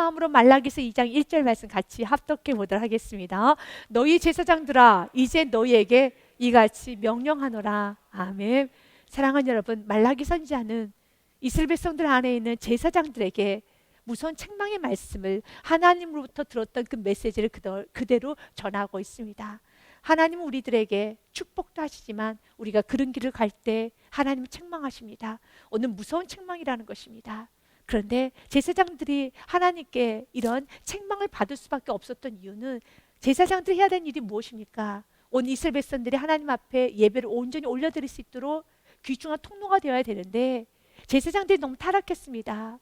마음으로 말라기서 2장 1절 말씀 같이 합독해 보도록 하겠습니다. 너희 제사장들아 이제 너희에게 이같이 명령하노라. 아멘. 사랑하는 여러분, 말라기 선지자는 이스라엘 백성들 안에 있는 제사장들에게 무서운 책망의 말씀을 하나님으로부터 들었던 그 메시지를 그대로 전하고 있습니다. 하나님은 우리들에게 축복도 하시지만 우리가 그런 길을 갈 때 하나님은 책망하십니다. 오늘 무서운 책망이라는 것입니다. 그런데 제사장들이 하나님께 이런 책망을 받을 수밖에 없었던 이유는 제사장들이 해야 되는 일이 무엇입니까? 온 이스라엘 백성들이 하나님 앞에 예배를 온전히 올려드릴 수 있도록 귀중한 통로가 되어야 되는데 제사장들이 너무 타락했습니다.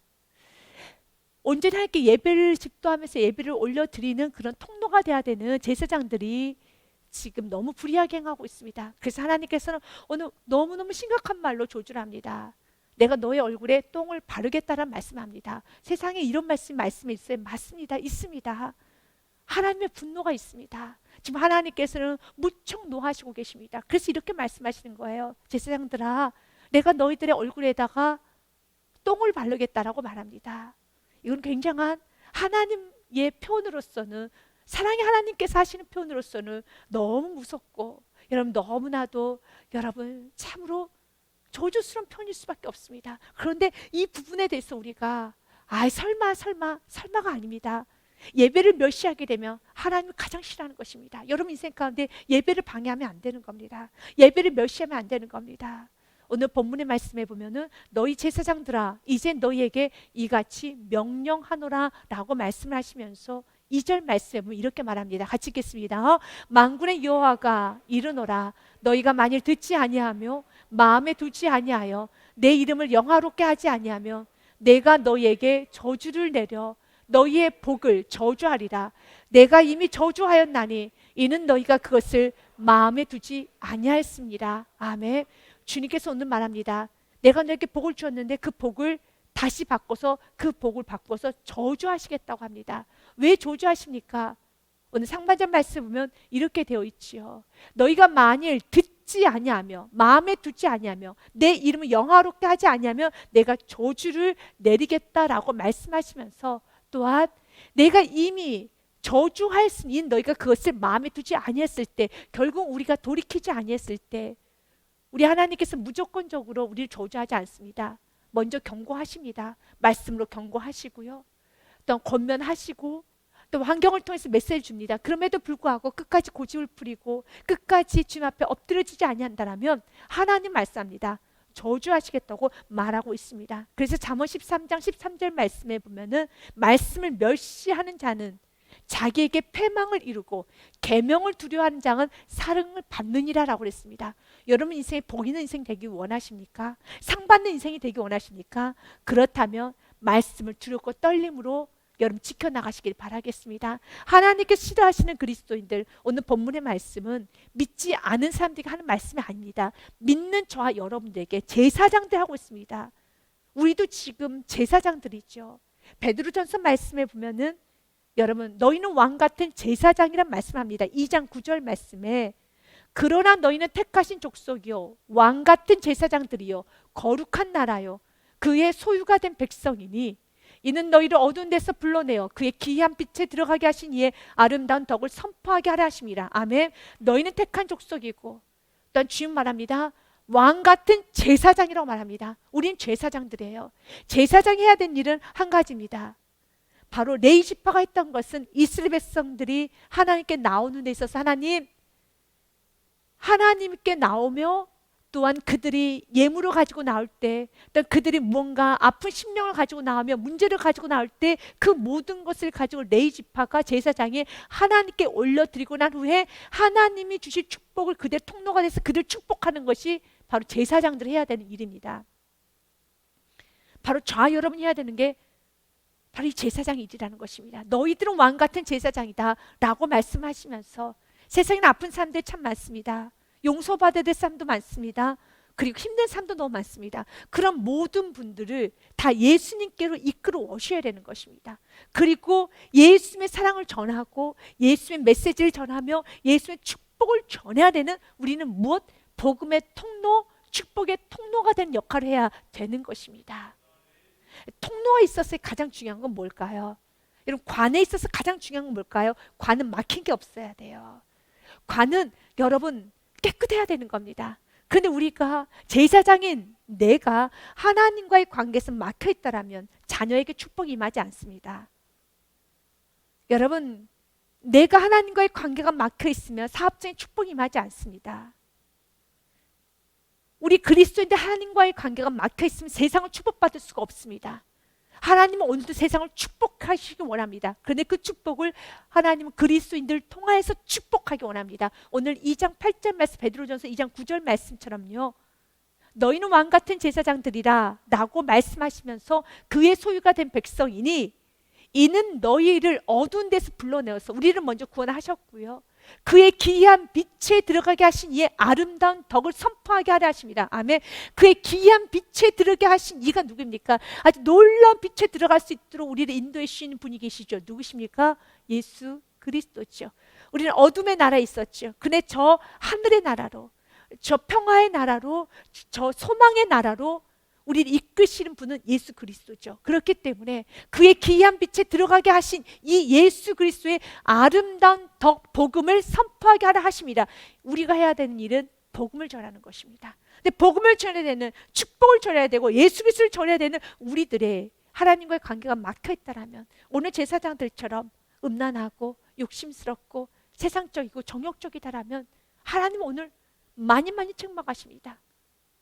온전히 하나님께 예배를 집도하면서 예배를 올려드리는 그런 통로가 되어야 되는 제사장들이 지금 너무 불의하게 행하고 있습니다. 그래서 하나님께서는 오늘 너무너무 심각한 말로 조주를 합니다. 내가 너의 얼굴에 똥을 바르겠다라는 말씀합니다. 세상에 이런 말씀이 있어요? 맞습니다. 있습니다. 하나님의 분노가 있습니다. 지금 하나님께서는 무척 노하시고 계십니다. 그래서 이렇게 말씀하시는 거예요. 제사장들아, 내가 너희들의 얼굴에다가 똥을 바르겠다라고 말합니다. 이건 굉장한 하나님의 표현으로서는, 사랑의 하나님께서 하시는 표현으로서는 너무 무섭고 여러분 너무나도 여러분 참으로 저주스러운 표현일 수밖에 없습니다. 그런데 이 부분에 대해서 우리가 설마가 아닙니다. 예배를 멸시하게 되면 하나님이 가장 싫어하는 것입니다. 여러분 인생 가운데 예배를 방해하면 안 되는 겁니다. 예배를 멸시하면 안 되는 겁니다. 오늘 본문의 말씀에 보면은 너희 제사장들아 이제 너희에게 이같이 명령하노라 라고 말씀을 하시면서 2절 말씀에 보면 이렇게 말합니다. 같이 읽겠습니다. 만군의 여호와가 이르노라 너희가 만일 듣지 아니하며 마음에 두지 아니하여 내 이름을 영화롭게 하지 아니하며 내가 너희에게 저주를 내려 너희의 복을 저주하리라. 내가 이미 저주하였나니 이는 너희가 그것을 마음에 두지 아니하였습니다. 아멘. 주님께서 오늘 말합니다. 내가 너에게 복을 주었는데 그 복을 다시 바꿔서 저주하시겠다고 합니다. 왜 저주하십니까? 오늘 상반절 말씀 보면 이렇게 되어 있지요. 너희가 만일 듣지 아니하며 마음에 두지 아니하며 내 이름을 영화롭게 하지 아니하며 내가 저주를 내리겠다라고 말씀하시면서 또한 내가 이미 저주하였으니 너희가 그것을 마음에 두지 아니했을 때, 결국 우리가 돌이키지 아니했을 때 우리 하나님께서 무조건적으로 우리를 저주하지 않습니다. 먼저 경고하십니다. 말씀으로 경고하시고요, 또 권면하시고 또 환경을 통해서 메시지를 줍니다. 그럼에도 불구하고 끝까지 고집을 부리고 끝까지 주님 앞에 엎드려지지 아니한다라면 하나님 말씀합니다. 저주하시겠다고 말하고 있습니다. 그래서 잠언 13장 13절 말씀에 보면은 말씀을 멸시하는 자는 자기에게 패망을 이루고 계명을 두려워하는 자는 사랑을 받느니라라고 그랬습니다. 여러분 인생에 복 있는 인생 되기 원하십니까? 상 받는 인생이 되기 원하십니까? 그렇다면 말씀을 두렵고 떨림으로 여러분 지켜나가시길 바라겠습니다. 하나님께 싫어하시는 그리스도인들, 오늘 본문의 말씀은 믿지 않은 사람들에게 하는 말씀이 아닙니다. 믿는 저와 여러분들에게 제사장들 하고 있습니다. 우리도 지금 제사장들이죠. 베드로전서 말씀에 보면은 여러분 너희는 왕같은 제사장이란 말씀합니다. 2장 9절 말씀에 그러나 너희는 택하신 족속이요 왕같은 제사장들이요 거룩한 나라요 그의 소유가 된 백성이니 이는 너희를 어두운 데서 불러내어 그의 기이한 빛에 들어가게 하신 이의 아름다운 덕을 선포하게 하라 하심이라. 아멘. 너희는 택한 족속이고 또한 주님 말합니다. 왕같은 제사장이라고 말합니다. 우린 제사장들이에요. 제사장이 해야 되는 일은 한 가지입니다. 바로 레위 지파가 했던 것은 이스라엘 백성들이 하나님께 나오는 데 있어서 하나님께 나오며 또한 그들이 예물을 가지고 나올 때, 또 그들이 뭔가 아픈 심령을 가지고 나오며 문제를 가지고 나올 때 그 모든 것을 가지고 레위 지파가 제사장이 하나님께 올려드리고 난 후에 하나님이 주실 축복을 그들 통로가 돼서 그들 축복하는 것이 바로 제사장들이 해야 되는 일입니다. 바로 저와 여러분이 해야 되는 게 바로 이 제사장의 일이라는 것입니다. 너희들은 왕같은 제사장이다 라고 말씀하시면서 세상에 아픈 사람들 참 많습니다. 용서받아야 될 사람도 많습니다. 그리고 힘든 사람도 너무 많습니다. 그런 모든 분들을 다 예수님께로 이끌어 오셔야 되는 것입니다. 그리고 예수님의 사랑을 전하고 예수님의 메시지를 전하며 예수님의 축복을 전해야 되는 우리는 무엇? 복음의 통로, 축복의 통로가 되는 역할을 해야 되는 것입니다. 통로가 있었을 때 가장 중요한 건 뭘까요? 여러분, 관에 있어서 가장 중요한 건 뭘까요? 관은 막힌 게 없어야 돼요. 관은 여러분 깨끗해야 되는 겁니다. 그런데 우리가 제사장인 내가 하나님과의 관계에서 막혀 있다라면 자녀에게 축복이 임하지 않습니다. 여러분, 내가 하나님과의 관계가 막혀 있으면 사업적인 축복이 임하지 않습니다. 우리 그리스도인들 하나님과의 관계가 막혀 있으면 세상을 축복받을 수가 없습니다. 하나님은 오늘도 세상을 축복하시기 원합니다. 그런데 그 축복을 하나님은 그리스도인들을 통하여서 축복하기 원합니다. 오늘 2장 8절 말씀, 베드로전서 2장 9절 말씀처럼요, 너희는 왕같은 제사장들이라 라고 말씀하시면서 그의 소유가 된 백성이니 이는 너희를 어두운 데서 불러내어서 우리를 먼저 구원하셨고요, 그의 기이한 빛에 들어가게 하신 이의 아름다운 덕을 선포하게 하려 하십니다. 아멘. 그의 기이한 빛에 들어가게 하신 이가 누구입니까? 아주 놀라운 빛에 들어갈 수 있도록 우리를 인도해 주시는 분이 계시죠. 누구십니까? 예수 그리스도죠. 우리는 어둠의 나라에 있었죠. 근데 저 하늘의 나라로, 저 평화의 나라로, 저 소망의 나라로 우리를 이끄시는 분은 예수 그리스도죠. 그렇기 때문에 그의 기이한 빛에 들어가게 하신 이 예수 그리스도의 아름다운 덕, 복음을 선포하게 하라 하십니다. 우리가 해야 되는 일은 복음을 전하는 것입니다. 근데 복음을 전해야 되는, 축복을 전해야 되고 예수 그리스도를 전해야 되는 우리들의 하나님과의 관계가 막혀 있다라면 오늘 제사장들처럼 음란하고 욕심스럽고 세상적이고 정욕적이다라면 하나님은 오늘 많이 책망하십니다.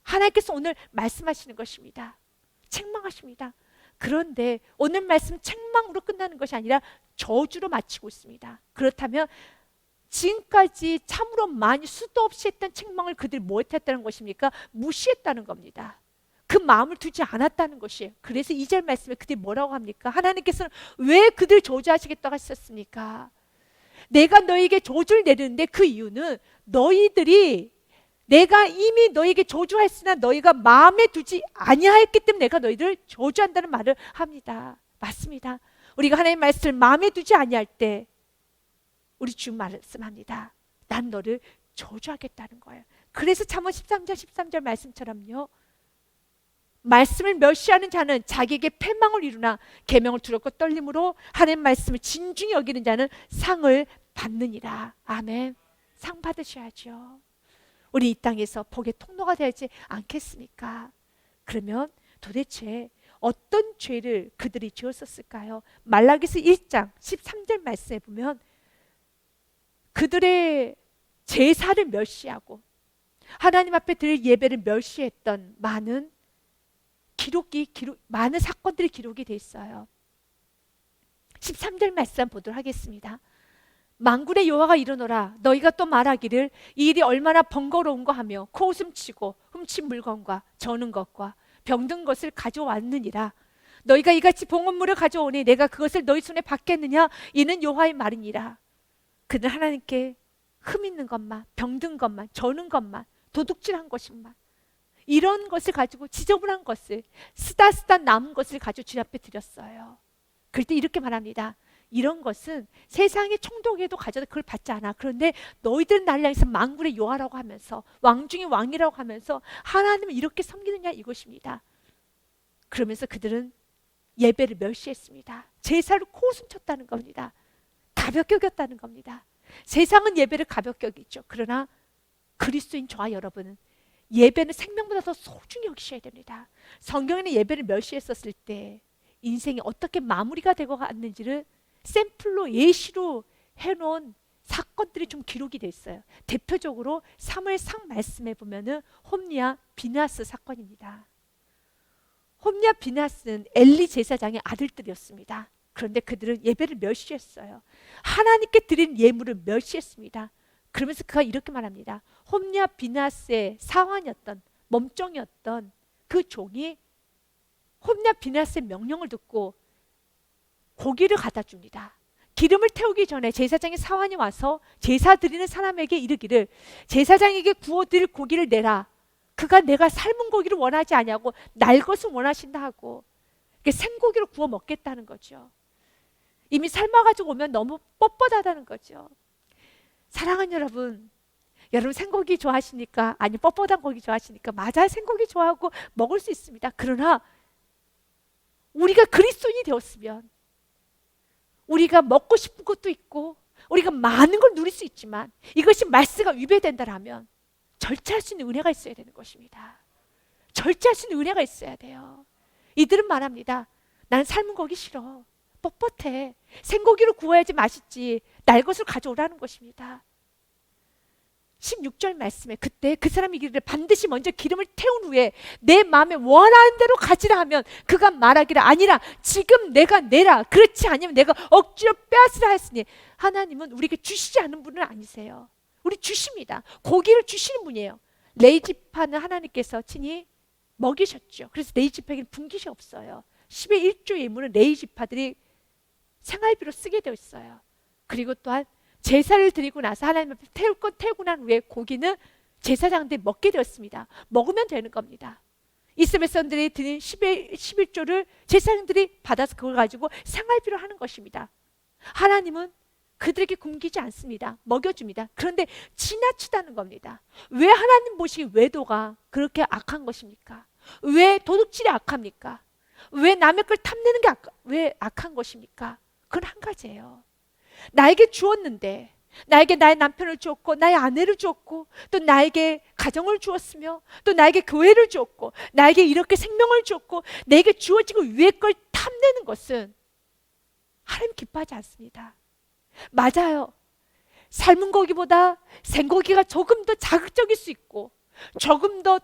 하나님께서 오늘 말씀하시는 것입니다. 책망하십니다. 그런데 오늘 말씀 책망으로 끝나는 것이 아니라 저주로 마치고 있습니다. 그렇다면 지금까지 참으로 많이 수도 없이 했던 책망을 그들이 못했다는 것입니까? 무시했다는 겁니다. 그 마음을 두지 않았다는 것이에요. 그래서 2절 말씀에 그들이 뭐라고 합니까? 하나님께서는 왜 그들 저주하시겠다고 하셨습니까? 내가 너에게 저주를 내리는데 그 이유는 너희들이, 내가 이미 너에게 저주하였으나 너희가 마음에 두지 아니하였기 때문에 내가 너희들을 저주한다는 말을 합니다. 맞습니다. 우리가 하나님의 말씀을 마음에 두지 아니할 때 우리 주 말씀합니다. 난 너를 저주하겠다는 거예요. 그래서 잠언 13절 말씀처럼요, 말씀을 멸시하는 자는 자기에게 패망을 이루나 계명을 두렵고 떨림으로 하나님의 말씀을 진중히 여기는 자는 상을 받느니라. 아멘. 상 받으셔야죠. 우리 이 땅에서 복의 통로가 되지 않겠습니까? 그러면 도대체 어떤 죄를 그들이 지었었을까요? 말라기서 1장 13절 말씀에 보면 그들의 제사를 멸시하고 하나님 앞에 드릴 예배를 멸시했던 많은 많은 사건들이 기록이 돼 있어요. 13절 말씀 보도록 하겠습니다. 만군의 여호와가 이르노라, 너희가 또 말하기를 이 일이 얼마나 번거로운가 하며 코웃음치고 훔친 물건과 저는 것과 병든 것을 가져왔느니라. 너희가 이같이 봉헌물을 가져오니 내가 그것을 너희 손에 받겠느냐? 이는 여호와의 말이니라. 그는 하나님께 흠 있는 것만, 병든 것만, 저는 것만, 도둑질한 것만, 이런 것을 가지고 지저분한 것을, 쓰다 남은 것을 가지고 주님 앞에 드렸어요. 그럴 때 이렇게 말합니다. 이런 것은 세상의 총독에도 가져다 그걸 받지 않아. 그런데 너희들은 나를 향해서 만군의 여호와라고 하면서 왕 중에 왕이라고 하면서 하나님을 이렇게 섬기느냐, 이것입니다. 그러면서 그들은 예배를 멸시했습니다. 제사를 코웃음 쳤다는 겁니다. 가볍게 여겼다는 겁니다. 세상은 예배를 가볍게 여기죠. 그러나 그리스도인 저와 여러분은 예배는 생명보다 더 소중히 여기셔야 됩니다. 성경에는 예배를 멸시했었을 때 인생이 어떻게 마무리가 되고 갔는지를 샘플로 예시로 해놓은 사건들이 좀 기록이 돼 있어요. 대표적으로 사무엘상 말씀에 보면은 홈리와 비느하스 사건입니다. 홈리와 비느하스는 엘리 제사장의 아들들이었습니다. 그런데 그들은 예배를 멸시했어요. 하나님께 드린 예물을 멸시했습니다. 그러면서 그가 이렇게 말합니다. 홈리와 비느하스의 사환이었던, 몸종이었던 그 종이 홈리와 비느하스의 명령을 듣고 고기를 갖다 줍니다. 기름을 태우기 전에 제사장의 사환이 와서 제사 드리는 사람에게 이르기를 제사장에게 구워드릴 고기를 내라. 그가 내가 삶은 고기를 원하지 아니하고 날 것을 원하신다 하고 생고기로 구워 먹겠다는 거죠. 이미 삶아가지고 오면 너무 뻣뻣하다는 거죠. 사랑하는 여러분, 여러분 생고기 좋아하시니까, 아니 뻣뻣한 고기 좋아하시니까 맞아요. 생고기 좋아하고 먹을 수 있습니다. 그러나 우리가 그리스도인이 되었으면 우리가 먹고 싶은 것도 있고 우리가 많은 걸 누릴 수 있지만 이것이 말씀과 위배된다라면 절제할 수 있는 은혜가 있어야 되는 것입니다. 절제할 수 있는 은혜가 있어야 돼요. 이들은 말합니다. 나는 삶은 고기 싫어. 뻣뻣해. 생고기로 구워야지 맛있지. 날 것을 가져오라는 것입니다. 16절 말씀에 그때 그 사람이 이르기를 반드시 먼저 기름을 태운 후에 내 마음에 원하는 대로 가지라 하면 그가 말하기를 아니라 지금 내가 내라. 그렇지 않으면 내가 억지로 빼앗으라 했으니 하나님은 우리에게 주시지 않은 분은 아니세요. 우리 주십니다. 고기를 주시는 분이에요. 레위지파는 하나님께서 친히 먹이셨죠. 그래서 레위지파에게는 분깃이 없어요. 10의 1조 예물은 레위지파들이 생활비로 쓰게 되어 있어요. 그리고 또한 제사를 드리고 나서 하나님 앞에 태우고 난 후에 고기는 제사장들이 먹게 되었습니다. 먹으면 되는 겁니다. 이스라엘 백성들이 드린 11조를 제사장들이 받아서 그걸 가지고 생활비로 하는 것입니다. 하나님은 그들에게 굶기지 않습니다. 먹여줍니다. 그런데 지나치다는 겁니다. 왜 하나님 보시기 외도가 그렇게 악한 것입니까? 왜 도둑질이 악합니까? 왜 남의 걸 탐내는 게 왜 악한 것입니까? 그건 한 가지예요. 나에게 주었는데, 나에게 나의 남편을 주었고 나의 아내를 주었고 또 나에게 가정을 주었으며 또 나에게 교회를 주었고 나에게 이렇게 생명을 주었고 내게 주어지고 위의 걸 탐내는 것은 하나님 기뻐하지 않습니다. 맞아요. 삶은 고기보다 생고기가 조금 더 자극적일 수 있고 조금 더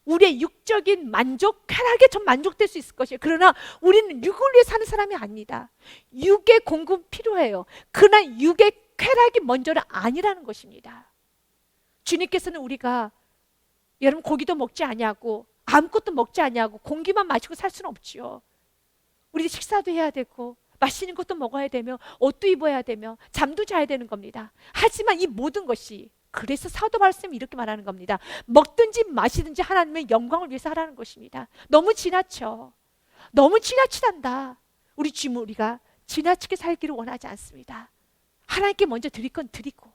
우리의 육적인 만족, 쾌락에 좀 만족될 수 있을 것이에요. 그러나 우리는 육을 위해 사는 사람이 아니다. 육의 공급은 필요해요. 그러나 육의 쾌락이 먼저는 아니라는 것입니다. 주님께서는 우리가 여러분 고기도 먹지 아니하고 아무것도 먹지 아니하고 공기만 마시고 살 수는 없지요. 우리 식사도 해야 되고 맛있는 것도 먹어야 되며 옷도 입어야 되며 잠도 자야 되는 겁니다. 하지만 이 모든 것이 그래서 사도 바울은 이렇게 말하는 겁니다. 먹든지 마시든지 하나님의 영광을 위해서 하라는 것입니다. 너무 지나쳐. 너무 지나치단다. 우리 주님 우리가 지나치게 살기를 원하지 않습니다. 하나님께 먼저 드릴 건 드리고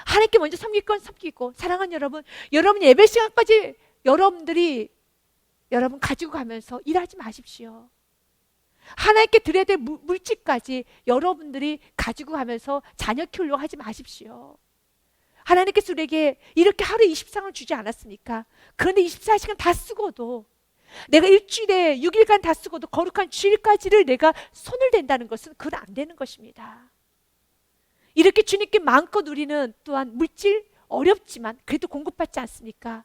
하나님께 먼저 섬길 건 섬기고 사랑하는 여러분, 여러분 예배 시간까지 여러분 가지고 가면서 일하지 마십시오. 하나님께 드려야 될 물질까지 여러분들이 가지고 가면서 자녀 키우려고 하지 마십시오. 하나님께서 우리에게 이렇게 하루 24시간을 주지 않았습니까? 그런데 24시간 다 쓰고도 내가 일주일에 6일간 다 쓰고도 거룩한 주일까지를 내가 손을 댄다는 것은 그건 안 되는 것입니다. 이렇게 주님께 마음껏 누리는 또한 물질 어렵지만 그래도 공급받지 않습니까?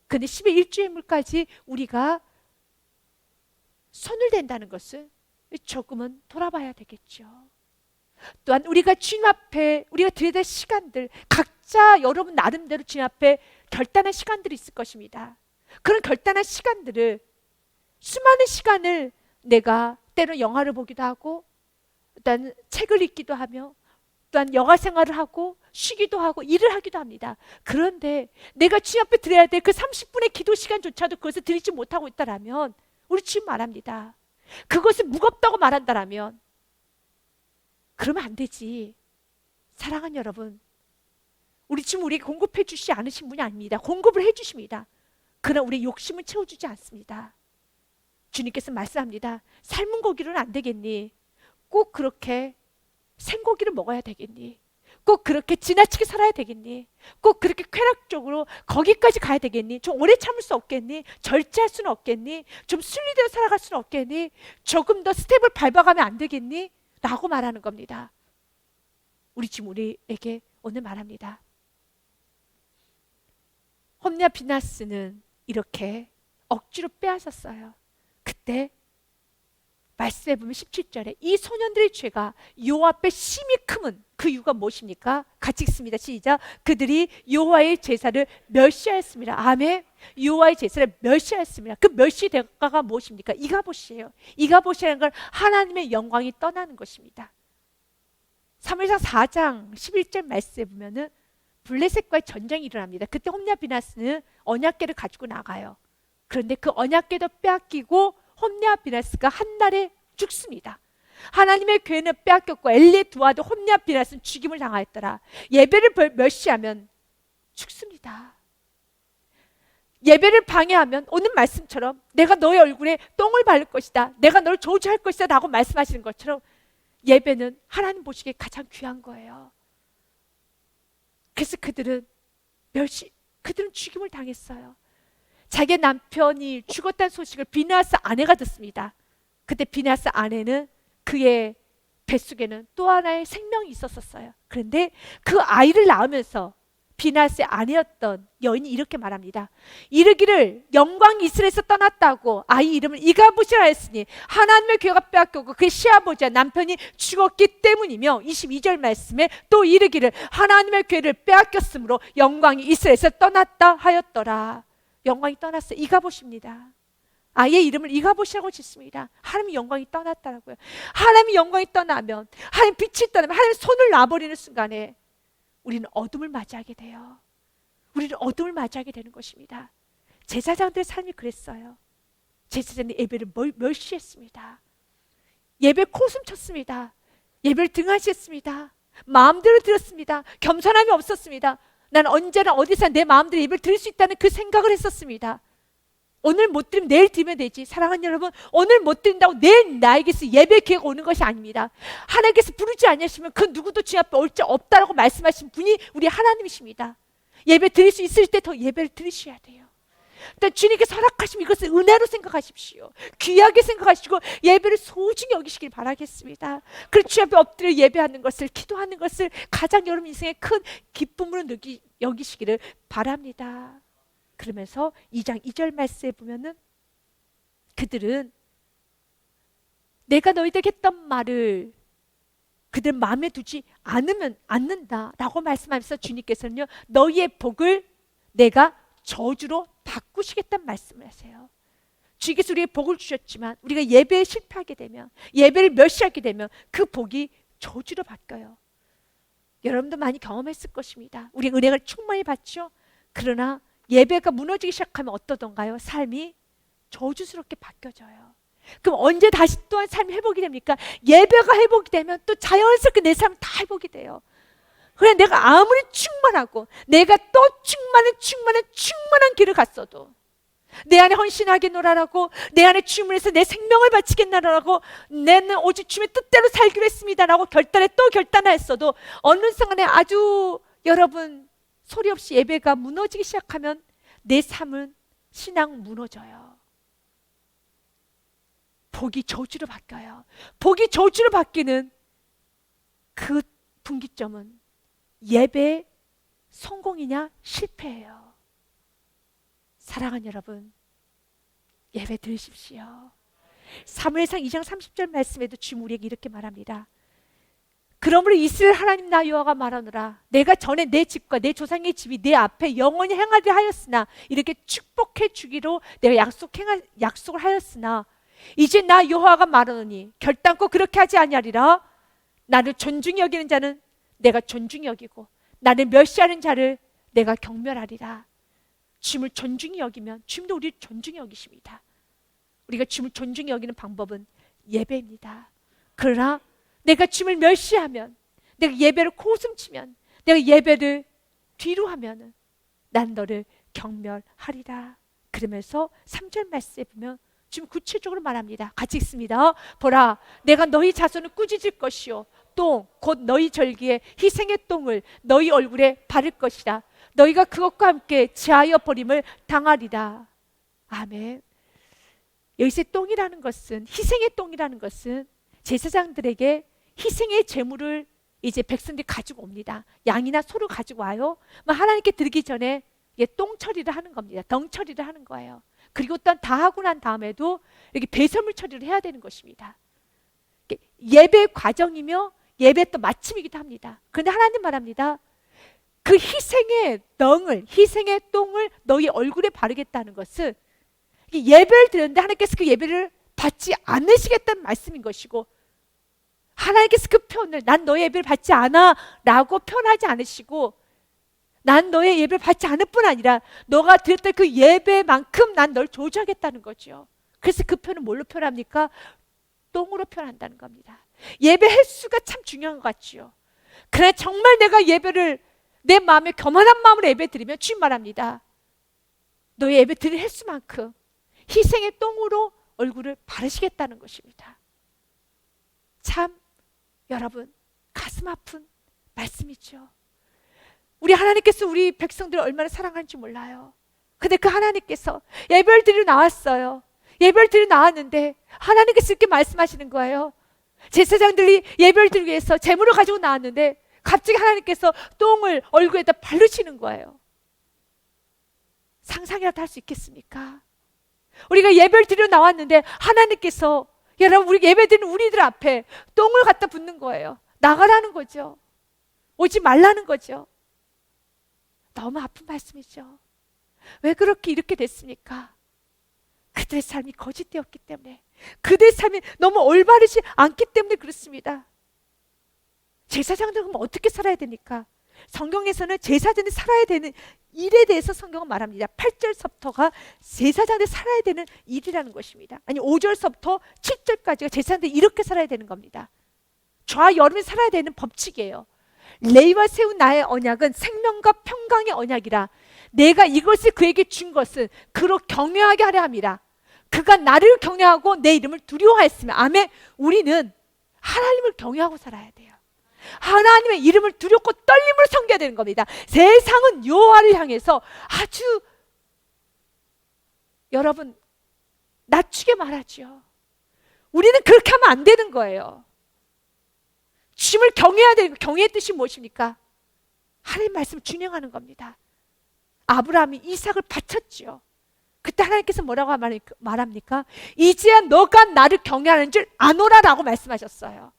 그런데 10의 1주일물까지 우리가 손을 댄다는 것은 조금은 돌아봐야 되겠죠. 또한 우리가 주님 앞에 우리가 드려야 될 시간들 각자 여러분 나름대로 주님 앞에 결단한 시간들이 있을 것입니다. 그런 결단한 시간들을 수많은 시간을 내가 때로 영화를 보기도 하고 또한 책을 읽기도 하며 또한 여가 생활을 하고 쉬기도 하고 일을 하기도 합니다. 그런데 내가 주님 앞에 드려야 될 그 30분의 기도 시간조차도 그것을 드리지 못하고 있다라면 우리 주님 말합니다. 그것을 무겁다고 말한다라면 그러면 안 되지. 사랑하는 여러분, 우리 주님 우리에게 공급해 주시지 않으신 분이 아닙니다. 공급을 해 주십니다. 그러나 우리의 욕심은 채워주지 않습니다. 주님께서 말씀합니다. 삶은 고기로는 안 되겠니? 꼭 그렇게 생고기를 먹어야 되겠니? 꼭 그렇게 지나치게 살아야 되겠니? 꼭 그렇게 쾌락적으로 거기까지 가야 되겠니? 좀 오래 참을 수 없겠니? 절제할 수는 없겠니? 좀 순리대로 살아갈 수는 없겠니? 조금 더 스텝을 밟아가면 안 되겠니? 라고 말하는 겁니다. 우리 지금 우리에게 오늘 말합니다. 홈리와 비나스는 이렇게 억지로 빼앗았어요. 그때 말씀해 보면 17절에 이 소년들의 죄가 여호와 앞에 심히 크면 그 이유가 무엇입니까? 같이 읽습니다. 시작. 그들이 여호와의 제사를 멸시하였습니다. 아멘. 여호와의 제사를 멸시하였습니다. 그 멸시 대가가 무엇입니까? 이가봇이에요. 이가봇이라는 건 하나님의 영광이 떠나는 것입니다. 사무엘상 4장 11절 말씀에 보면은 블레셋과의 전쟁이 일어납니다. 그때 홈리와 비나스는 언약궤를 가지고 나가요. 그런데 그 언약궤도 빼앗기고 홈리와 비나스가 한 날에 죽습니다. 하나님의 궤는 빼앗겼고 엘리의 두 아들 홈리와 비나스는 죽임을 당하였더라. 예배를 멸시하면 죽습니다. 예배를 방해하면 오늘 말씀처럼 내가 너의 얼굴에 똥을 바를 것이다. 내가 너를 저주할 것이다 라고 말씀하시는 것처럼 예배는 하나님 보시기에 가장 귀한 거예요. 그래서 그들은 죽임을 당했어요. 자기 남편이 죽었다는 소식을 비느하스 아내가 듣습니다. 그때 비느하스 아내는 그의 뱃속에는 또 하나의 생명이 있었어요. 그런데 그 아이를 낳으면서 비느하스의 아내였던 여인이 이렇게 말합니다. 이르기를 영광이 이스라엘에서 떠났다고 아이 이름을 이가봇이라 했으니 하나님의 교회가 빼앗겼고 그의 시아버지와 남편이 죽었기 때문이며, 22절 말씀에 또 이르기를 하나님의 교회를 빼앗겼으므로 영광이 이스라엘에서 떠났다 하였더라. 영광이 떠났어요. 이가봇입니다. 아이의 이름을 이가봇이라고 짓습니다. 하나님의 영광이 떠났다라고요. 하나님의 영광이 떠나면, 하나님의 빛이 떠나면, 하나님의 손을 놔버리는 순간에 우리는 어둠을 맞이하게 돼요. 우리는 어둠을 맞이하게 되는 것입니다. 제사장들의 삶이 그랬어요. 제사장들이 예배를 멸시했습니다. 예배 코숨쳤습니다. 예배를 등한시했습니다. 마음대로 드렸습니다. 겸손함이 없었습니다. 난 언제나 어디서 내 마음대로 예배를 드릴 수 있다는 그 생각을 했었습니다. 오늘 못 드리면 내일 드리면 되지. 사랑하는 여러분, 오늘 못 드린다고 내일 나에게서 예배 기회가 오는 것이 아닙니다. 하나님께서 부르지 않으시면 그 누구도 주님 앞에 올 자 없다라고 말씀하신 분이 우리 하나님이십니다. 예배 드릴 수 있을 때 더 예배를 드리셔야 돼요. 일단 주님께서 허락하시면 이것을 은혜로 생각하십시오. 귀하게 생각하시고 예배를 소중히 여기시길 바라겠습니다. 그리고 주님 앞에 엎드려 예배하는 것을, 기도하는 것을 가장 여러분 인생의 큰 기쁨으로 여기시기를 바랍니다. 그러면서 2장 2절 말씀에 보면은 그들은 내가 너희들에게 했던 말을 그들 마음에 두지 않는다라고 말씀하면서 주님께서는요, 너희의 복을 내가 저주로 바꾸시겠다는 말씀을 하세요. 주님께서 우리에게 복을 주셨지만 우리가 예배에 실패하게 되면, 예배를 멸시하게 되면 그 복이 저주로 바뀌어요. 여러분도 많이 경험했을 것입니다. 우리 은혜를 충만히 받죠. 그러나 예배가 무너지기 시작하면 어떠던가요? 삶이 저주스럽게 바뀌어져요. 그럼 언제 다시 또한 삶이 회복이 됩니까? 예배가 회복이 되면 또 자연스럽게 내 삶은 다 회복이 돼요. 그래, 내가 아무리 충만하고 내가 또 충만한 길을 갔어도 내 안에 헌신하게 놀아라고, 내 안에 주님을 위해서 내 생명을 바치겠나라고, 내는 오직 주님의 뜻대로 살기로 했습니다라고 결단했어도 어느 순간에 아주 여러분 소리 없이 예배가 무너지기 시작하면 내 삶은 신앙 무너져요. 복이 저주로 바뀌어요. 복이 저주로 바뀌는 그 분기점은 예배의 성공이냐 실패예요. 사랑하는 여러분, 예배 드리십시오. 사무엘상 2장 30절 말씀에도 주님 우리에게 이렇게 말합니다. 그러므로 이스라엘 하나님 나 여호와가 말하노라, 내가 전에 내 집과 내 조상의 집이 내 앞에 영원히 행하려 하였으나, 이렇게 축복해 주기로 내가 약속을 하였으나 이제 나 여호와가 말하노니 결단코 그렇게 하지 아니하리라. 나를 존중히 여기는 자는 내가 존중히 여기고 나를 멸시하는 자를 내가 경멸하리라. 주님을 존중히 여기면 주님도 우리를 존중히 여기십니다. 우리가 주님을 존중히 여기는 방법은 예배입니다. 그러나 내가 주님을 멸시하면, 내가 예배를 코웃음치면, 내가 예배를 뒤로 하면 난 너를 경멸하리라. 그러면서 3절 말씀에 보면 지금 구체적으로 말합니다. 같이 읽습니다. 보라, 내가 너희 자손을 꾸짖을 것이요 똥 곧 너희 절기에 희생의 똥을 너희 얼굴에 바를 것이라. 너희가 그것과 함께 제하여 버림을 당하리라. 아멘. 여기서 똥이라는 것은, 희생의 똥이라는 것은 제사장들에게 희생의 제물을 이제 백성들이 가지고 옵니다. 양이나 소를 가지고 와요. 하나님께 드리기 전에 똥 처리를 하는 겁니다. 덩 처리를 하는 거예요. 그리고 또 다 하고 난 다음에도 이렇게 배설물 처리를 해야 되는 것입니다. 예배 과정이며 예배 또 마침이기도 합니다. 그런데 하나님 말합니다. 그 희생의 똥을 너희 얼굴에 바르겠다는 것은 예배를 드렸는데 하나님께서 그 예배를 받지 않으시겠다는 말씀인 것이고, 하나님께서 그 표현을 난 너의 예배를 받지 않아 라고 표현하지 않으시고, 난 너의 예배를 받지 않을 뿐 아니라 너가 드렸던 그 예배만큼 난 널 저주하겠다는 거죠. 그래서 그 표현은 뭘로 표현합니까? 똥으로 표현한다는 겁니다. 예배 횟수가 참 중요한 것 같죠. 그러나 정말 내가 예배를 내 마음에 겸허한 마음으로 예배 드리면 주님 말합니다. 너의 예배 드릴 횟수만큼 희생의 똥으로 얼굴을 바르시겠다는 것입니다. 참 여러분, 가슴 아픈 말씀이죠. 우리 하나님께서 우리 백성들을 얼마나 사랑하는지 몰라요. 근데 그 하나님께서 예배를 드리러 나왔어요. 예배를 드리러 나왔는데 하나님께서 이렇게 말씀하시는 거예요. 제사장들이 예배를 드리기 위해서 제물을 가지고 나왔는데 갑자기 하나님께서 똥을 얼굴에다 바르시는 거예요. 상상이라도 할 수 있겠습니까? 우리가 예배를 드리러 나왔는데 하나님께서 여러분 우리 예배 드리는 우리들 앞에 똥을 갖다 붓는 거예요. 나가라는 거죠. 오지 말라는 거죠. 너무 아픈 말씀이죠. 왜 그렇게 이렇게 됐습니까? 그들의 삶이 거짓되었기 때문에, 그들의 삶이 너무 올바르지 않기 때문에 그렇습니다. 제사장들은 그럼 어떻게 살아야 되니까? 성경에서는 제사장이 살아야 되는 일에 대해서 성경은 말합니다. 8절서부터가 제사장들이 살아야 되는 일이라는 것입니다. 아니 5절서부터 7절까지가 제사장들이 이렇게 살아야 되는 겁니다. 좌여름에 살아야 되는 법칙이에요. 레위와 세운 나의 언약은 생명과 평강의 언약이라 내가 이것을 그에게 준 것은 그로 경외하게 하려 함이라. 그가 나를 경외하고 내 이름을 두려워하였으며. 아멘. 우리는 하나님을 경외하고 살아야 돼요. 하나님의 이름을 두렵고 떨림으로 섬겨야 되는 겁니다. 세상은 여호와를 향해서 아주 여러분 낮추게 말하죠. 우리는 그렇게 하면 안 되는 거예요. 주님을 경외해야 되는, 경외의 뜻이 무엇입니까? 하나님 말씀을 준행하는 겁니다. 아브라함이 이삭을 바쳤죠. 그때 하나님께서 뭐라고 말합니까? 이제야 너가 나를 경외하는 줄 아노라 라고 말씀하셨어요.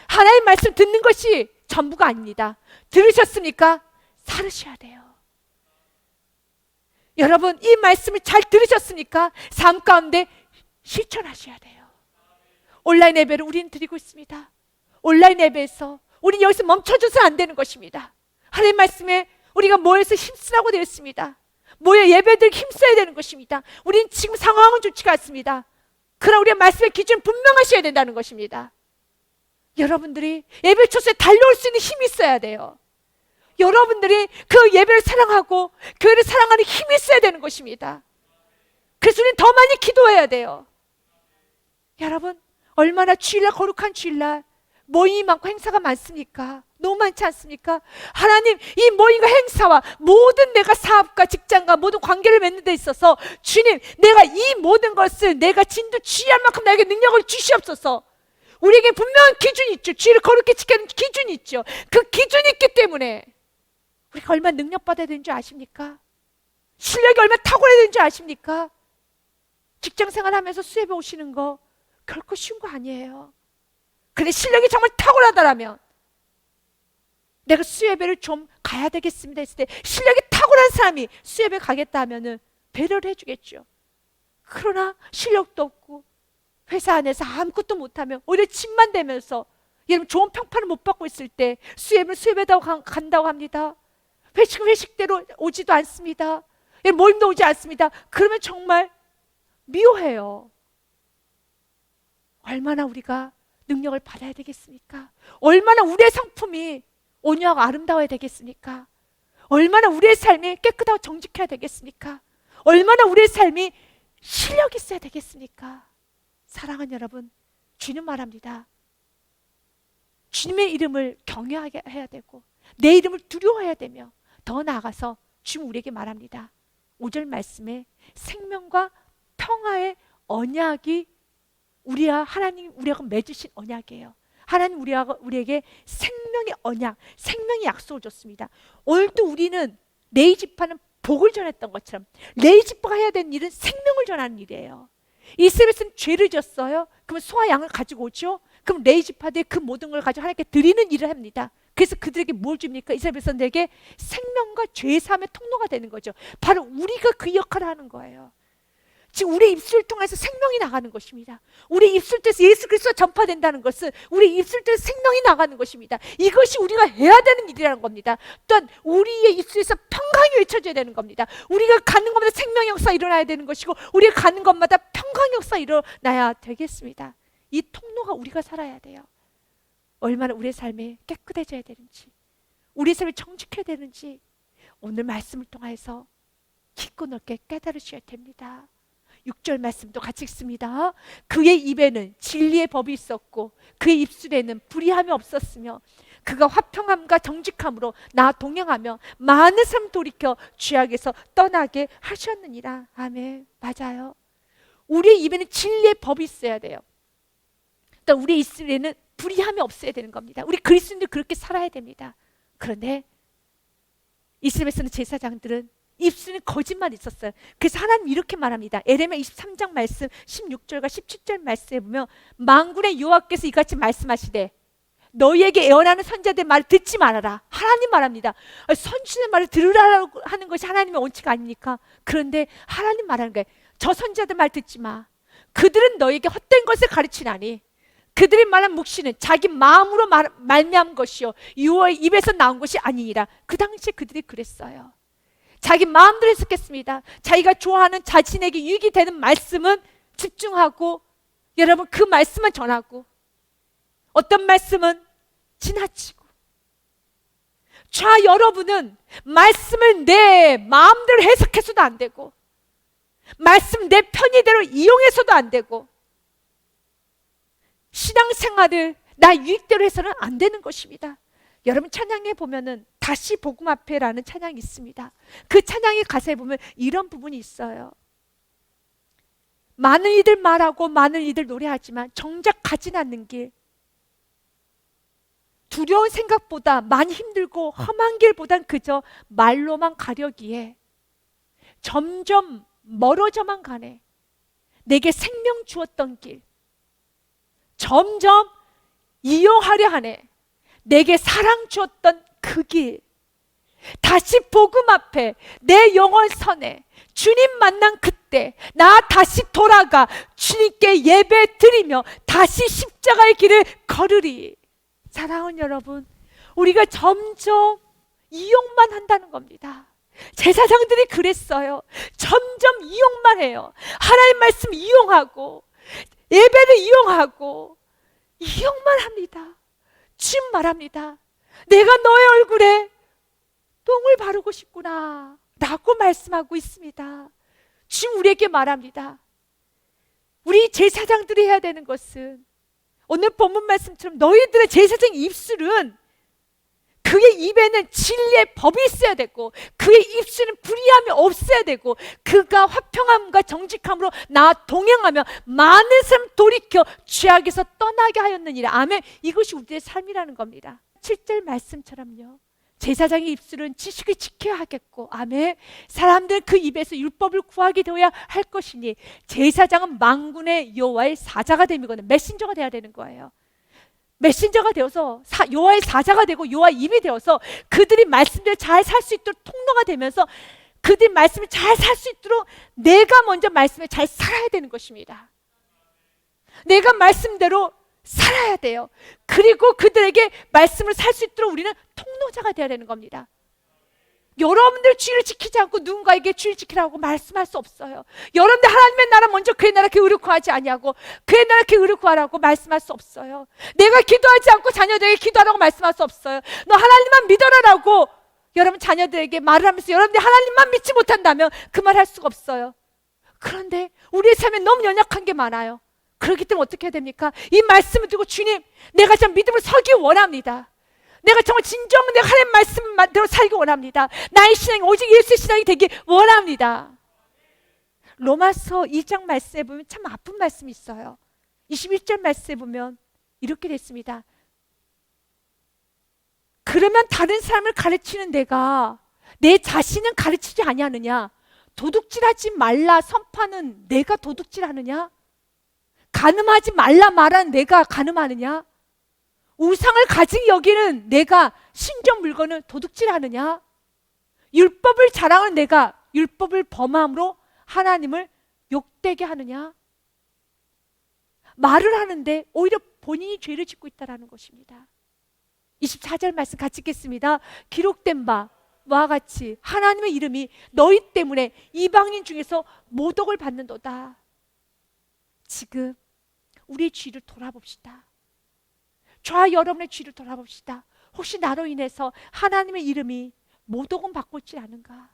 하나님 말씀 듣는 것이 전부가 아닙니다. 들으셨습니까? 살으셔야 돼요. 여러분 이 말씀을 잘 들으셨습니까? 삶 가운데 실천하셔야 돼요. 온라인 예배를 우리는 드리고 있습니다. 온라인 예배에서 우리는 여기서 멈춰줘서는 안 되는 것입니다. 하나님 말씀에 우리가 모여서 힘쓰라고 되어 있습니다. 모여 예배들 힘써야 되는 것입니다. 우리는 지금 상황은 좋지가 않습니다. 그러나 우리의 말씀의 기준 분명하셔야 된다는 것입니다. 여러분들이 예배 초소에 달려올 수 있는 힘이 있어야 돼요. 여러분들이 그 예배를 사랑하고 교회를 사랑하는 힘이 있어야 되는 것입니다. 그래서 우리는 더 많이 기도해야 돼요. 여러분 얼마나 주일날 거룩한 주일날 모임이 많고 행사가 많습니까? 너무 많지 않습니까? 하나님 이 모임과 행사와 모든 내가 사업과 직장과 모든 관계를 맺는 데 있어서 주님 내가 이 모든 것을 내가 진두지휘할 만큼 나에게 능력을 주시옵소서. 우리에게 분명한 기준이 있죠. 주의를 거룩히 지키는 기준이 있죠. 그 기준이 있기 때문에 우리가 얼마나 능력받아야 되는 줄 아십니까? 실력이 얼마나 탁월해야 되는 줄 아십니까? 직장생활 하면서 수협에 오시는 거 결코 쉬운 거 아니에요. 근데 실력이 정말 탁월하다라면 내가 수협회를 좀 가야 되겠습니다 했을 때 실력이 탁월한 사람이 수협회 가겠다 하면은 배려를 해주겠죠. 그러나 실력도 없고 회사 안에서 아무것도 못하면 오히려 짐만 대면서 여러분 좋은 평판을 못 받고 있을 때 수협회도 간다고 합니다. 회식은 회식대로 오지도 않습니다. 모임도 오지 않습니다. 그러면 정말 미워해요. 얼마나 우리가 능력을 받아야 되겠습니까? 얼마나 우리의 상품이 온유하고 아름다워야 되겠습니까? 얼마나 우리의 삶이 깨끗하고 정직해야 되겠습니까? 얼마나 우리의 삶이 실력이 있어야 되겠습니까? 사랑하는 여러분, 주님 말합니다. 주님의 이름을 경외하게 해야 되고 내 이름을 두려워해야 되며 더 나아가서 주님 우리에게 말합니다. 5절 말씀에 생명과 평화의 언약이 우리하고 맺으신 언약이에요. 하나님 우리에게 생명의 언약, 생명의 약속을 줬습니다. 오늘도 우리는 레위지파는 복을 전했던 것처럼 레위지파가 해야 되는 일은 생명을 전하는 일이에요. 이스라엘은 죄를 졌어요. 그러면 소와 양을 가지고 오죠. 그럼 레위지파들이 그 모든 걸 가지고 하나님께 드리는 일을 합니다. 그래서 그들에게 뭘 줍니까? 이스라엘 백성들에게 생명과 죄 사함의 통로가 되는 거죠. 바로 우리가 그 역할을 하는 거예요. 지금 우리 입술을 통해서 생명이 나가는 것입니다. 우리 입술 통해서 예수 그리스도가 전파된다는 것은 우리 입술 통해서 생명이 나가는 것입니다. 이것이 우리가 해야 되는 일이라는 겁니다. 또한 우리의 입술에서 평강이 외쳐져야 되는 겁니다. 우리가 가는 것마다 생명 역사가 일어나야 되는 것이고 우리가 가는 것마다 평강 역사가 일어나야 되겠습니다. 이 통로가 우리가 살아야 돼요. 얼마나 우리의 삶이 깨끗해져야 되는지, 우리의 삶이 정직해야 되는지 오늘 말씀을 통해서 깊고 넓게 깨달으셔야 됩니다. 16절 말씀도 같이 읽습니다. 그의 입에는 진리의 법이 있었고 그의 입술에는 불의함이 없었으며 그가 화평함과 정직함으로 나 동행하며 많은 사람 돌이켜 죄악에서 떠나게 하셨느니라. 아멘. 맞아요. 우리의 입에는 진리의 법이 있어야 돼요. 또 우리의 입술에는 불의함이 없어야 되는 겁니다. 우리 그리스도인들 그렇게 살아야 됩니다. 그런데 이스라엘에서는 제사장들은 입술에 거짓말이 있었어요. 그래서 하나님 이렇게 말합니다. 에레미야 23장 말씀 16절과 17절 말씀에 보면 만군의 여호와께서 이같이 말씀하시되 너희에게 애원하는 선지자들의 말을 듣지 말아라. 하나님 말합니다. 선지자의 말을 들으라고 하는 것이 하나님의 원칙 아닙니까? 그런데 하나님 말하는 거예요. 저 선지자들 말 듣지 마. 그들은 너희에게 헛된 것을 가르치나니 그들이 말한 묵시는 자기 마음으로 말미암은 것이요 여호와의 입에서 나온 것이 아니니라. 그 당시에 그들이 그랬어요. 자기 마음대로 해석했습니다. 자기가 좋아하는 자신에게 유익이 되는 말씀은 집중하고 여러분 그 말씀만 전하고 어떤 말씀은 지나치고 여러분은 말씀을 내 마음대로 해석해서도 안 되고 말씀 내 편의대로 이용해서도 안 되고 신앙생활을 나 유익대로 해서는 안 되는 것입니다. 여러분 찬양에 보면은 다시 복음 앞에라는 찬양이 있습니다. 그 찬양의 가사에 보면 이런 부분이 있어요. 많은 이들 말하고 많은 이들 노래하지만 정작 가진 않는 길, 두려운 생각보다 많이 힘들고 험한 길보단 그저 말로만 가려기에 점점 멀어져만 가네. 내게 생명 주었던 길 점점 이용하려 하네. 내게 사랑 주었던 그 길 다시 복음 앞에 내 영혼 선에 주님 만난 그때 나 다시 돌아가 주님께 예배 드리며 다시 십자가의 길을 걸으리. 사랑하는 여러분, 우리가 점점 이용만 한다는 겁니다. 제사장들이 그랬어요. 점점 이용만 해요. 하나님 말씀 이용하고 예배를 이용하고 이용만 합니다. 지금 말합니다. 내가 너의 얼굴에 똥을 바르고 싶구나 라고 말씀하고 있습니다. 지금 우리에게 말합니다. 우리 제사장들이 해야 되는 것은 오늘 본문 말씀처럼 너희들의 제사장 입술은 그의 입에는 진리의 법이 있어야 되고 그의 입술은 불의함이 없어야 되고 그가 화평함과 정직함으로 나 동행하며 많은 사람 돌이켜 죄악에서 떠나게 하였느니라. 아멘. 이것이 우리의 삶이라는 겁니다. 7절 말씀처럼요. 제사장의 입술은 지식을 지켜야 하겠고 아멘. 사람들은 그 입에서 율법을 구하게 되어야 할 것이니 제사장은 만군의 여호와의 사자가 됨이거든. 메신저가 돼야 되는 거예요. 메신저가 되어서 여호와의 사자가 되고 여호와의 입이 되어서 그들이 말씀대로 잘 살 수 있도록 통로가 되면서 그들이 말씀을 잘 살 수 있도록 내가 먼저 말씀을 잘 살아야 되는 것입니다. 내가 말씀대로 살아야 돼요. 그리고 그들에게 말씀을 살 수 있도록 우리는 통로자가 되어야 되는 겁니다. 여러분들 주의를 지키지 않고 누군가에게 주의를 지키라고 말씀할 수 없어요. 여러분들 하나님의 나라 먼저 그의 나라 그 의를 구하지 아니하고 그의 나라 그 의를 구하라고 말씀할 수 없어요. 내가 기도하지 않고 자녀들에게 기도하라고 말씀할 수 없어요. 너 하나님만 믿어라라고 여러분 자녀들에게 말을 하면서 여러분들이 하나님만 믿지 못한다면 그 말 할 수가 없어요. 그런데 우리의 삶에 너무 연약한 게 많아요. 그렇기 때문에 어떻게 해야 됩니까? 이 말씀을 두고 주님 내가 참 믿음을 서기 원합니다. 내가 정말 진정 내가 하나님 말씀대로 살기 원합니다. 나의 신앙이 오직 예수의 신앙이 되기 원합니다. 로마서 2장 말씀에 보면 참 아픈 말씀이 있어요. 21절 말씀에 보면 이렇게 됐습니다. 그러면 다른 사람을 가르치는 내가 내 자신은 가르치지 아니하느냐? 도둑질하지 말라 선포하는 내가 도둑질하느냐? 간음하지 말라 말하는 내가 간음하느냐? 우상을 가지고 여기는 내가 신전 물건을 도둑질하느냐? 율법을 자랑하는 내가 율법을 범함으로 하나님을 욕되게 하느냐? 말을 하는데 오히려 본인이 죄를 짓고 있다는 것입니다. 24절 말씀 같이 읽겠습니다. 기록된 바와 같이 하나님의 이름이 너희 때문에 이방인 중에서 모독을 받는도다. 지금 우리의 죄를 돌아봅시다. 저와 여러분의 죄를 돌아봅시다. 혹시 나로 인해서 하나님의 이름이 모독은 받고 있지 않은가?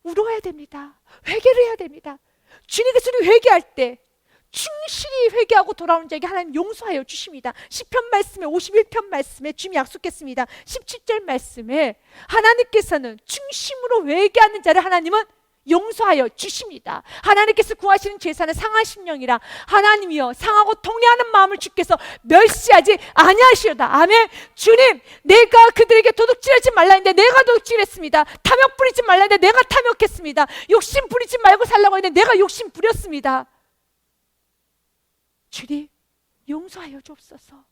울어야 됩니다. 회개를 해야 됩니다. 주님께서 우리 회개할 때 충실히 회개하고 돌아오는 자에게 하나님 용서하여 주십니다. 시편 말씀에 51편 말씀에 주님이 약속했습니다. 17절 말씀에 하나님께서는 중심으로 회개하는 자를 하나님은 용서하여 주십니다. 하나님께서 구하시는 제사는 상한 심령이라 하나님이여 상하고 통회하는 마음을 주께서 멸시하지 아니하시오다. 아멘. 주님, 내가 그들에게 도둑질하지 말라 했는데 내가 도둑질했습니다. 탐욕 부리지 말라 했는데 내가 탐욕했습니다. 욕심 부리지 말고 살라고 했는데 내가 욕심 부렸습니다. 주님, 용서하여 주옵소서.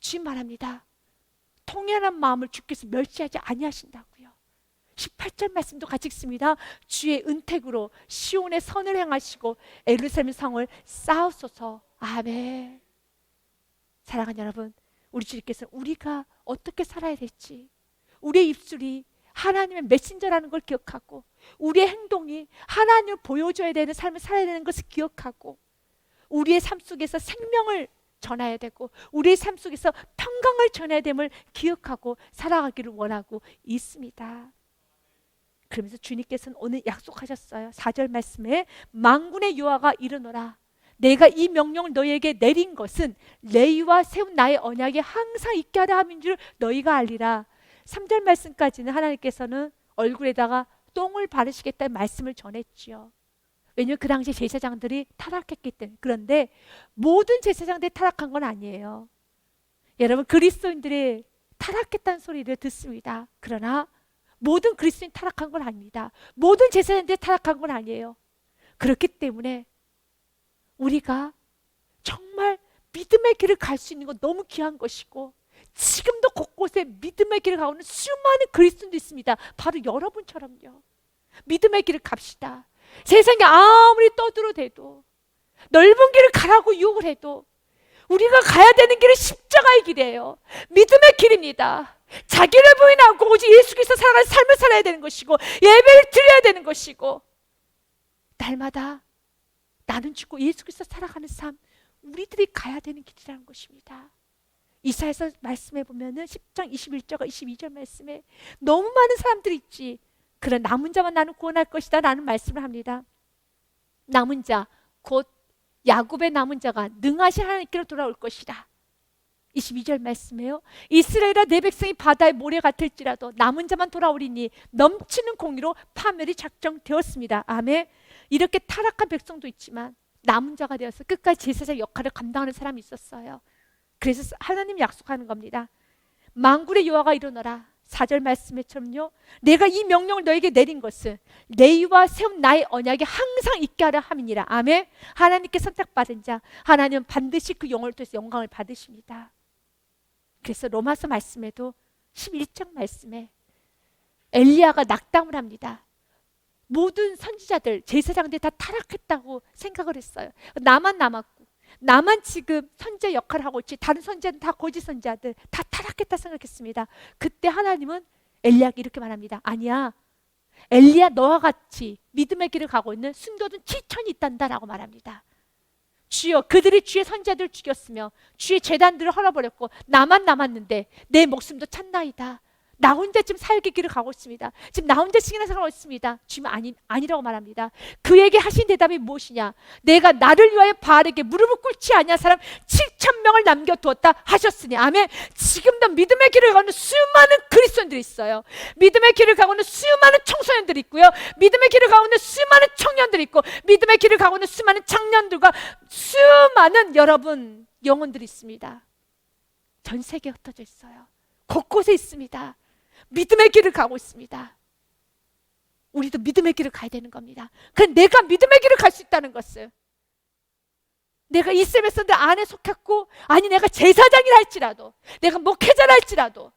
주님 말합니다. 통연한 마음을 주께서 멸시하지 아니하신다고요. 18절 말씀도 같이 읽습니다. 주의 은택으로 시온의 선을 행하시고 예루살렘 성을 쌓으소서. 아멘. 사랑하는 여러분, 우리 주님께서 우리가 어떻게 살아야 될지, 우리의 입술이 하나님의 메신저라는 걸 기억하고 우리의 행동이 하나님을 보여줘야 되는 삶을 살아야 되는 것을 기억하고 우리의 삶 속에서 생명을 전해야 되고 우리의 삶 속에서 평강을 전해야 됨을 기억하고 살아가기를 원하고 있습니다. 그러면서 주님께서는 오늘 약속하셨어요. 4절 말씀에 만군의 여호와가 이르노라 내가 이 명령을 너희에게 내린 것은 레위와 세운 나의 언약에 항상 있게 하려 함인 줄 너희가 알리라. 3절 말씀까지는 하나님께서는 얼굴에다가 똥을 바르시겠다는 말씀을 전했지요. 왜냐하면 그 당시 제사장들이 타락했기 때문에. 그런데 모든 제사장들이 타락한 건 아니에요. 여러분, 그리스도인들이 타락했다는 소리를 듣습니다. 그러나 모든 그리스도인이 타락한 건 아닙니다. 모든 제사장들이 타락한 건 아니에요. 그렇기 때문에 우리가 정말 믿음의 길을 갈 수 있는 건 너무 귀한 것이고 지금도 곳곳에 믿음의 길을 가고 있는 수많은 그리스도인도 있습니다. 바로 여러분처럼요. 믿음의 길을 갑시다. 세상에 아무리 떠들어대도 넓은 길을 가라고 유혹을 해도 우리가 가야 되는 길은 십자가의 길이에요. 믿음의 길입니다. 자기를 부인하고 오직 예수 그리스도 살아가는 삶을 살아야 되는 것이고 예배를 드려야 되는 것이고 날마다 나는 죽고 예수 그리스도 살아가는 삶, 우리들이 가야 되는 길이라는 것입니다. 이사야서 말씀해 보면은 10장 21절과 22절 말씀에 너무 많은 사람들이 있지. 그런 남은 자만 나는 구원할 것이다 라는 말씀을 합니다. 남은 자, 곧 야곱의 남은 자가 능하신 하나님께로 돌아올 것이다. 22절 말씀에요. 이스라엘아 내 백성이 바다의 모래 같을지라도 남은 자만 돌아오리니 넘치는 공의로 파멸이 작정되었습니다. 아멘. 이렇게 타락한 백성도 있지만 남은 자가 되어서 끝까지 제사장 역할을 감당하는 사람이 있었어요. 그래서 하나님 약속하는 겁니다. 만군의 여호와가 일어나라. 4절 말씀에처럼요. 내가 이 명령을 너에게 내린 것은 레위와 세운 나의 언약에 항상 있게 하려 함이니라. 아멘. 하나님께 선택받은 자, 하나님은 반드시 그 영혼을 통해서 영광을 받으십니다. 그래서 로마서 말씀에도 11장 말씀에 엘리야가 낙담을 합니다. 모든 선지자들, 제사장들이 다 타락했다고 생각을 했어요. 나만 남았고 나만 지금 선지자 역할을 하고 있지 다른 선지자는 다 거짓 선지자들 다 타락했다 생각했습니다. 그때 하나님은 엘리야에게 이렇게 말합니다. 아니야, 엘리야 너와 같이 믿음의 길을 가고 있는 순교든 7천이 있단다 라고 말합니다. 주여, 그들이 주의 선지자들을 죽였으며 주의 제단들을 헐어버렸고 나만 남았는데 내 목숨도 찬나이다. 나 혼자 지금 살기 길을 가고 있습니다. 지금 나 혼자 시기나 살고 있습니다. 주님 아니라고 말합니다. 그에게 하신 대답이 무엇이냐? 내가 나를 위하여 바알에게 무릎을 꿇지 아니한 사람 7,000명을 남겨두었다 하셨으니. 아멘. 지금도 믿음의 길을 가는 수많은 그리스도인들이 있어요. 믿음의 길을 가고 있는 수많은 청소년들이 있고요. 믿음의 길을 가고 있는 수많은 청년들이 있고 믿음의 길을 가고 있는 수많은 청년들과 수많은 여러분 영혼들이 있습니다. 전 세계에 흩어져 있어요. 곳곳에 있습니다. 믿음의 길을 가고 있습니다. 우리도 믿음의 길을 가야 되는 겁니다. 그럼 내가 믿음의 길을 갈 수 있다는 것을, 내가 이스라엘 백성들 안에 속했고 아니 내가 제사장이라 할지라도 내가 목회자라 할지라도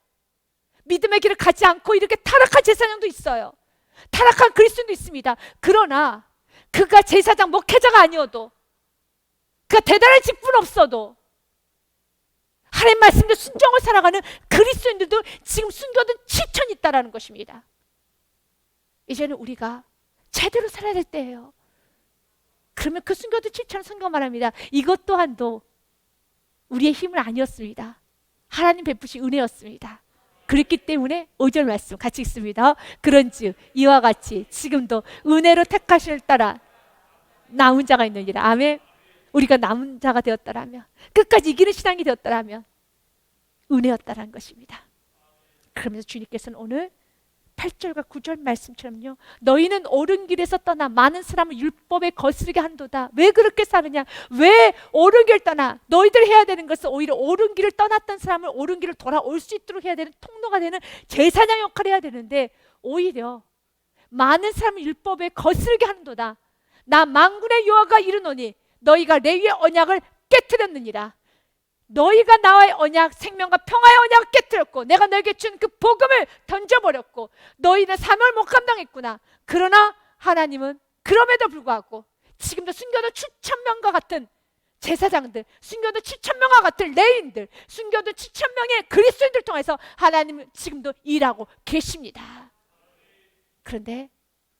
믿음의 길을 가지 않고 이렇게 타락한 제사장도 있어요. 타락한 그리스도인도 있습니다. 그러나 그가 제사장 목회자가 아니어도 그가 대단한 직분 없어도 하나님 말씀대로 순종을 살아가는 그리스도인들도 지금 순교든 7천 있다라는 것입니다. 이제는 우리가 제대로 살아야 될 때예요. 그러면 그 순교든 7천 순교 말합니다. 이것 또한도 우리의 힘은 아니었습니다. 하나님 베푸신 은혜였습니다. 그랬기 때문에 5절 말씀 같이 읽습니다. 그런즉 이와 같이 지금도 은혜로 택하실 따라 남은 자가 있느니라. 아멘. 우리가 남은 자가 되었다라면, 끝까지 이기는 신앙이 되었다라면 은혜였다라는 것입니다. 그러면서 주님께서는 오늘 8절과 9절 말씀처럼요, 너희는 옳은 길에서 떠나 많은 사람을 율법에 거스르게 한도다. 왜 그렇게 사느냐? 왜 옳은 길 떠나? 너희들 해야 되는 것은 오히려 옳은 길을 떠났던 사람을 옳은 길을 돌아올 수 있도록 해야 되는, 통로가 되는 제사장 역할을 해야 되는데, 오히려 많은 사람을 율법에 거스르게 하는도다. 나 만군의 여호와가 이르노니 너희가 레위의 언약을 깨트렸느니라. 너희가 나와의 언약, 생명과 평화의 언약을 깨뜨렸고 내가 너에게 준 그 복음을 던져버렸고 너희는 사명을 못 감당했구나. 그러나 하나님은 그럼에도 불구하고 지금도 순교도 7,000명과 같은 제사장들, 순교도 7,000명과 같은 레위인들, 순교도 7,000명의 그리스도인들 통해서 하나님은 지금도 일하고 계십니다. 그런데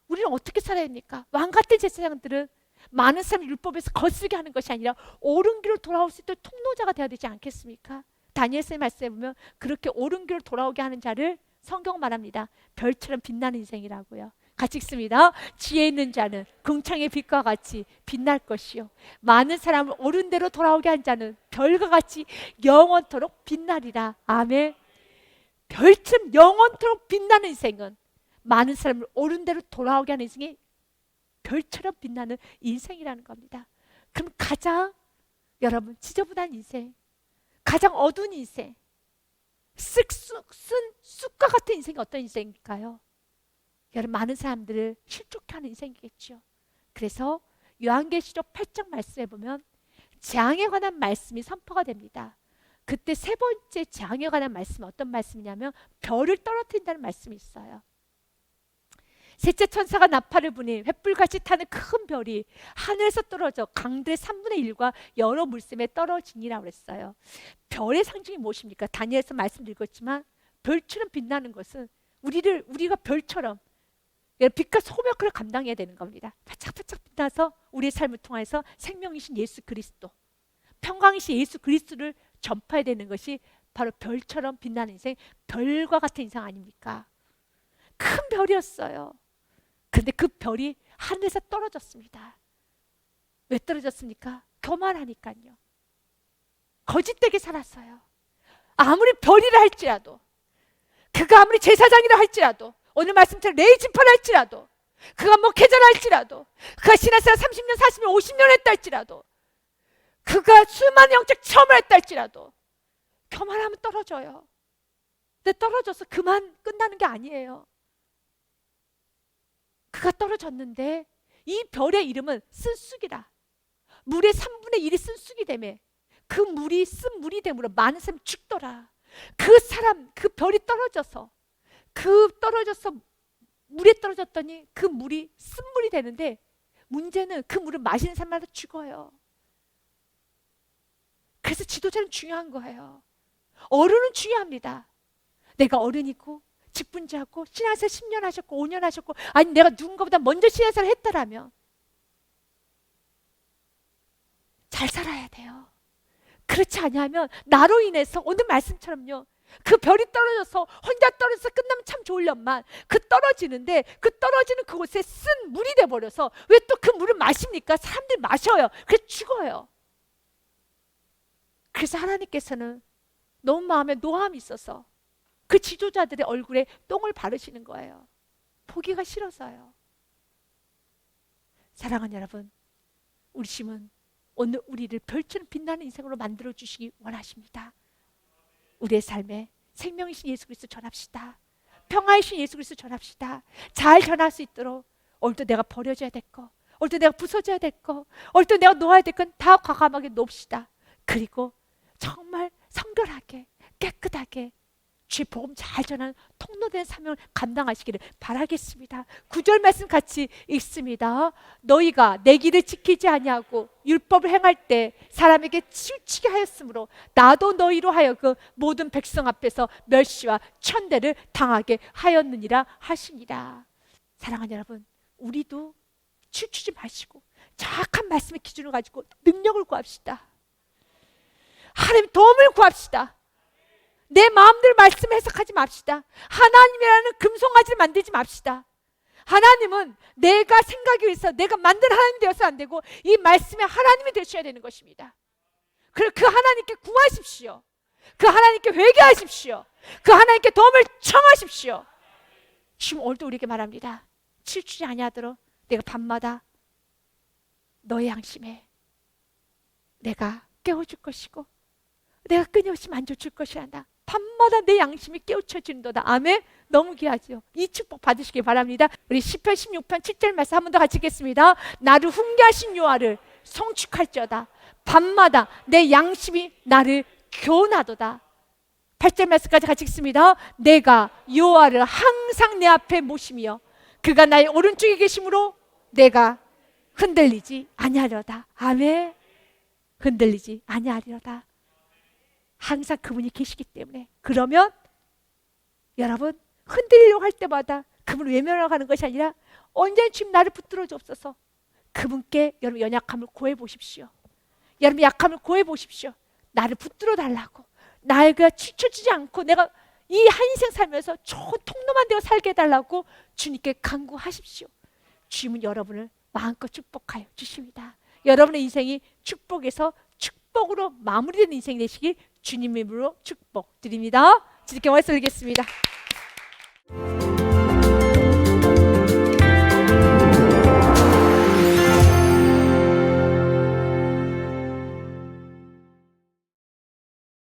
우리는 어떻게 살아야 합니까? 왕같은 제사장들은 많은 사람이 율법에서 거슬게 하는 것이 아니라 옳은 길로 돌아올 수 있도록 통로자가 되어야 되지 않겠습니까? 다니엘서의 말씀에 보면 그렇게 옳은 길로 돌아오게 하는 자를 성경 말합니다. 별처럼 빛나는 인생이라고요. 같이 읽습니다. 지혜 있는 자는 궁창의 빛과 같이 빛날 것이요 많은 사람을 옳은 대로 돌아오게 한 자는 별과 같이 영원토록 빛나리라. 아멘. 별처럼 영원토록 빛나는 인생은 많은 사람을 옳은 대로 돌아오게 하는 인생이 별처럼 빛나는 인생이라는 겁니다. 그럼 가장 여러분 지저분한 인생, 가장 어두운 인생, 쓴 쑥과 같은 인생이 어떤 인생일까요? 여러분 많은 사람들을 실족해 하는 인생이겠죠. 그래서 요한계시록 8장 말씀에 보면 재앙에 관한 말씀이 선포가 됩니다. 그때 세 번째 재앙에 관한 말씀은 어떤 말씀이냐면 별을 떨어뜨린다는 말씀이 있어요. 셋째 천사가 나팔을 부니 횃불같이 타는 큰 별이 하늘에서 떨어져 강들의 3분의 1과 여러 물샘에 떨어지니라 그랬어요. 별의 상징이 무엇입니까? 다니엘서 말씀드렸지만 별처럼 빛나는 것은 우리가 별처럼 빛과 소금 역할을 감당해야 되는 겁니다. 반짝반짝 빛나서 우리의 삶을 통해서 생명이신 예수 그리스도, 평강이신 예수 그리스도를 전파해야 되는 것이 바로 별처럼 빛나는 인생, 별과 같은 인생 아닙니까? 큰 별이었어요. 그런데 그 별이 하늘에서 떨어졌습니다. 왜 떨어졌습니까? 교만하니까요. 거짓되게 살았어요. 아무리 별이라 할지라도, 그가 아무리 제사장이라 할지라도, 오늘 말씀처럼 레위지파라 할지라도, 그가 목회자라 할지라도, 그가 신앙생활 30년, 40년, 50년 했다 할지라도, 그가 수많은 영적 체험을 했다 할지라도 교만하면 떨어져요. 근데 떨어져서 그만 끝나는 게 아니에요. 그가 떨어졌는데 이 별의 이름은 쓴쑥이라. 물의 3분의 1이 쓴쑥이 되매 그 물이 쓴 물이 되므로 많은 사람이 죽더라. 그 별이 떨어져서 물에 떨어졌더니 그 물이 쓴물이 되는데 문제는 그 물을 마시는 사람마다 죽어요. 그래서 지도자는 중요한 거예요. 어른은 중요합니다. 내가 어른이고 직분자고 신앙생활 10년 하셨고 5년 하셨고, 아니 내가 누군가보다 먼저 신앙생활을 했다라면 잘 살아야 돼요. 그렇지 않으면 나로 인해서 오늘 말씀처럼요, 그 별이 떨어져서 혼자 떨어져서 끝나면 참 좋으련만 그 떨어지는데 그 떨어지는 그곳에 쓴 물이 돼버려서 왜 또 그 물을 마십니까? 사람들이 마셔요. 그래서 죽어요. 그래서 하나님께서는 너무 마음에 노함이 있어서 그 지도자들의 얼굴에 똥을 바르시는 거예요. 보기가 싫어서요. 사랑하는 여러분, 우리 주님은 오늘 우리를 별처럼 빛나는 인생으로 만들어 주시기 원하십니다. 우리의 삶에 생명이신 예수 그리스도 전합시다. 평화이신 예수 그리스도 전합시다. 잘 전할 수 있도록 오늘도 내가 버려져야 될 거, 오늘도 내가 부서져야 될 거, 오늘도 내가 놓아야 될 건 다 과감하게 놓읍시다. 그리고 정말 성결하게 깨끗하게 주의 복음 잘 전하는 통로된 사명을 감당하시기를 바라겠습니다. 9절 말씀 같이 읽습니다. 너희가 내 길을 지키지 아니하고 율법을 행할 때 사람에게 치우치게 하였으므로 나도 너희로 하여금 모든 백성 앞에서 멸시와 천대를 당하게 하였느니라 하시니라. 사랑하는 여러분, 우리도 치우치지 마시고 정확한 말씀의 기준을 가지고 능력을 구합시다. 하나님 도움을 구합시다. 내 마음대로 말씀 해석하지 맙시다. 하나님이라는 금송아지를 만들지 맙시다. 하나님은 내가 생각이 있어 내가 만든 하나님이 되어서 안 되고 이 말씀의 하나님이 되셔야 되는 것입니다. 그리고 그 하나님께 구하십시오. 그 하나님께 회개하십시오. 그 하나님께 도움을 청하십시오. 지금 오늘도 우리에게 말합니다. 칠추지 아니하도록 내가 밤마다 너의 양심에 내가 깨워줄 것이고 내가 끊임없이 만져줄 것이란다. 밤마다 내 양심이 깨우쳐지는도다. 아멘. 너무 귀하죠. 이 축복 받으시기 바랍니다. 우리 시편 16편 7절 말씀 한 번 더 같이 읽겠습니다. 나를 훈계하신 여호와를 송축할지어다. 밤마다 내 양심이 나를 교훈하도다. 8절 말씀까지 같이 읽습니다. 내가 여호와를 항상 내 앞에 모시며 그가 나의 오른쪽에 계심으로 내가 흔들리지 아니하리로다. 아멘. 흔들리지 아니하리로다. 항상 그분이 계시기 때문에. 그러면 여러분 흔들리려고 할 때마다 그분을 외면하고 하는 것이 아니라 언제나 주님 나를 붙들어 주옵소서. 그분께 여러분 연약함을 구해 보십시오. 여러분 약함을 구해 보십시오. 나를 붙들어 달라고. 나에게 치쳐지지 않고 내가 이 한 인생 살면서 좋은 통로만 되어 살게 해달라고 주님께 간구하십시오. 주님은 여러분을 마음껏 축복하여 주십니다. 여러분의 인생이 축복에서 축복으로 마무리되는 인생이 되시길 주님 이름으로 축복드립니다. 주님께 말씀 드리겠습니다.